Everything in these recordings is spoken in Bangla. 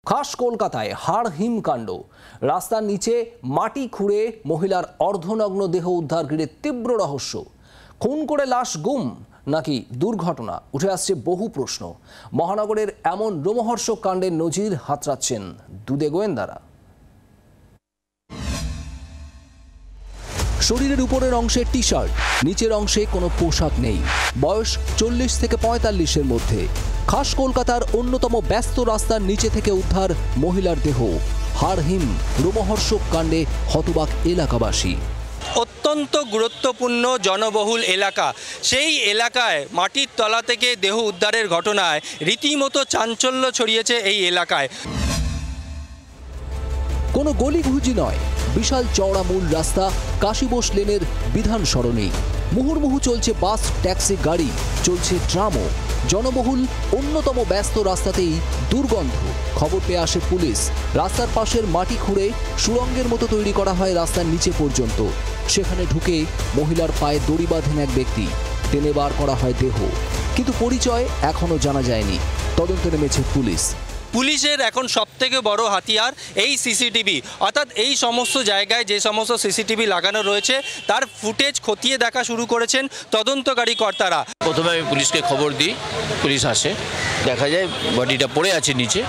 খাস কলকাতায় হাড়হিম কাণ্ড। রাস্তার নিচে মাটি খুঁড়ে মহিলার অর্ধনগ্ন দেহ উদ্ধার ঘিরে তীব্র রহস্য। খুন করে লাশ গুম নাকি দুর্ঘটনা, উঠে আসছে বহু প্রশ্ন। মহানগরের এমন রোমহর্ষক কাণ্ডের নজির হাতড়াচ্ছেন দুদে গোয়েন্দারা। শরীরের উপরের অংশে টি শার্ট, নিচের অংশে কোনো পোশাক নেই। বয়স 40 থেকে 45-এর মধ্যে। খাস কলকাতার অন্যতম ব্যস্ত রাস্তার নিচে থেকে উদ্ধার মহিলার দেহ। হাড়হিম রোমহর্ষক কাণ্ডে হতবাক এলাকাবাসী। অত্যন্ত গুরুত্বপূর্ণ জনবহুল এলাকা, সেই এলাকায় মাটির তলা থেকে দেহ উদ্ধারের ঘটনায় রীতিমতো চাঞ্চল্য ছড়িয়েছে এই এলাকায়। কোনো গলিঘুজি নয়, বিশাল চওড়া মূল রাস্তা, কাশীবোস লেনের বিধান সরণি। মুহুর্মুহু চলছে বাস, ট্যাক্সি, গাড়ি, চলছে ট্রামও। জনবহুল অন্যতম ব্যস্ত রাস্তাতেই দুর্গন্ধ। খবর পেয়ে আসে পুলিশ। রাস্তার পাশের মাটি খুঁড়ে সুড়ঙ্গের মতো তৈরি করা হয় রাস্তার নিচে পর্যন্ত। সেখানে ঢুকে মহিলার পায়ে দড়ি বাঁধেন এক ব্যক্তি। টেনে বার করা হয় দেহ, কিন্তু পরিচয় এখনো জানা যায়নি। তদন্তে নেমেছে পুলিশ। পুলিশের এখন সবথেকে বড় হাতিয়ার এই সিসিটিভি, অর্থাৎ এই সমস্ত জায়গায় যে সমস্ত সিসিটিভি লাগানো রয়েছে তার ফুটেজ খতিয়ে দেখা শুরু করেছেন তদন্তকারী কর্তারা। প্রথমে আমি পুলিশকে খবর দিই, পুলিশ আসে, দেখা যায় বডিটা পড়ে আছে নিচে।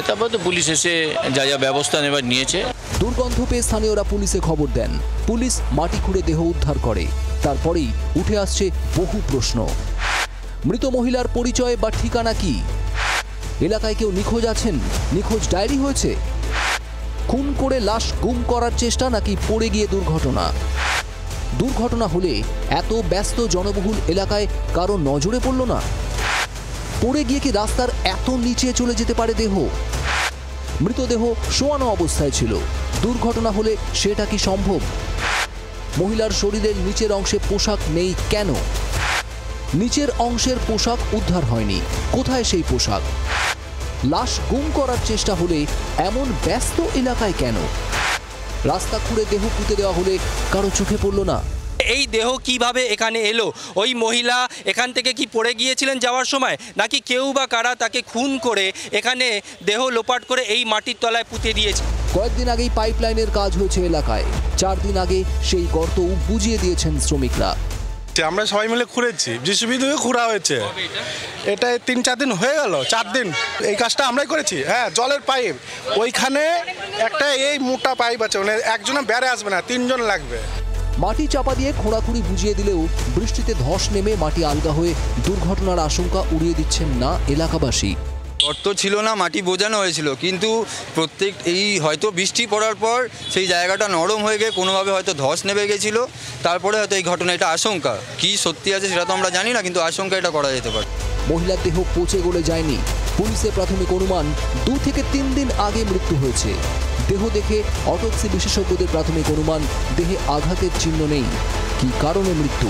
তারপর তো পুলিশ এসে যা যা ব্যবস্থা নেবার নিয়েছে। দুর্গন্ধ পেয়ে স্থানীয়রা পুলিশে খবর দেন। পুলিশ মাটি খুঁড়ে দেহ উদ্ধার করে। তারপরেই উঠে আসছে বহু প্রশ্ন। মৃত মহিলার পরিচয় বা ঠিকানা কি? এলাকায় কেউ নিখোঁজ আছেন? নিখোঁজ ডায়েরি হয়েছে? খুন করে লাশ গুম করার চেষ্টা নাকি পড়ে গিয়ে দুর্ঘটনা? দুর্ঘটনা হলে এত ব্যস্ত জনবহুল এলাকায় কারো নজরে পড়ল না? পড়ে গিয়ে কি রাস্তার এত নিচে চলে যেতে পারে দেহ? মৃতদেহ শোয়ানো অবস্থায় ছিল, দুর্ঘটনা হলে সেটা কি সম্ভব? মহিলার শরীরের নিচের অংশে পোশাক নেই কেন? নিচের অংশের পোশাক উদ্ধার হয়নি, কোথায় সেই পোশাক? লাশ গুম করার চেষ্টা হলে এমন ব্যস্ত এলাকায় কেন? রাস্তা খুঁড়ে দেহ পুঁতে দেওয়া হলে কারো চোখে পড়ল না? এই দেহ কিভাবে এখানে এলো? ওই মহিলা এখান থেকে কি পড়ে গিয়েছিলেন যাওয়ার সময়, নাকি কেউ বা কারা তাকে খুন করে এখানে দেহ লোপাট করে এই মাটির তলায় পুঁতে দিয়েছে? কয়েকদিন আগেই পাইপলাইনের কাজ হয়েছে এলাকায়। 4 দিন আগে সেই গর্ত বুঝিয়ে দিয়েছেন শ্রমিকরা। আমরা সবাই মিলে খুঁড়েছি, জিসিবি দিয়ে খুঁড়া হয়েছে। এটা 3-4 দিন হয়ে গেল, 4 দিন এই কাজটা আমরাই করেছি। হ্যাঁ, জলের পাইপ ওইখানে একটা এই মোটা পাইপ আছে, মানে একজনে বেড়ে আসবে না, 3 জন লাগবে। মাটি চাপা দিয়ে খোঁড়াখুঁড়ি বুঝিয়ে দিলেও বৃষ্টিতে ধস নেমে মাটি আলগা হয়ে দুর্ঘটনার আশঙ্কা উড়িয়ে দিচ্ছেন না এলাকাবাসী। গর্ত ছিল না, মাটি বোঝানো হয়েছিল, কিন্তু এই হয়তো বৃষ্টি পড়ার পর সেই জায়গাটা নরম হয়ে গিয়ে কোনোভাবে হয়তো ধস নেমে গেছিল। তারপরে হয়তো এই ঘটনা, এটা আশঙ্কা। কি সত্যি আছে সেটা তো আমরা জানি না, কিন্তু আশঙ্কা এটা করা যেতে পারে। মহিলার দেহ পচে গলে যায়নি। পুলিশের প্রাথমিক অনুমান 2 থেকে 3 দিন আগে মৃত্যু হয়েছে। দেহ দেখে অটোপসি বিশেষজ্ঞদের প্রাথমিক অনুমান, দেহে আঘাতের চিহ্ন নেই। কি কারণে মৃত্যু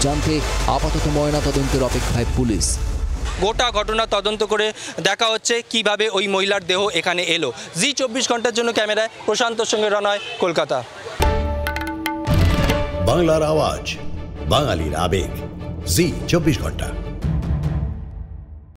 জানতে আপাতত ময়নাতদন্তের অপেক্ষায় পুলিশ। গোটা ঘটনা তদন্ত করে দেখা হচ্ছে কিভাবে ওই মহিলার দেহ এখানে এলো। জি 24 ঘন্টার জন্য ক্যামেরায় প্রশান্তর সঙ্গে রনয়, কলকাতা। বাংলার আওয়াজ, বাঙালির আবেগ, জি 24 ঘন্টা।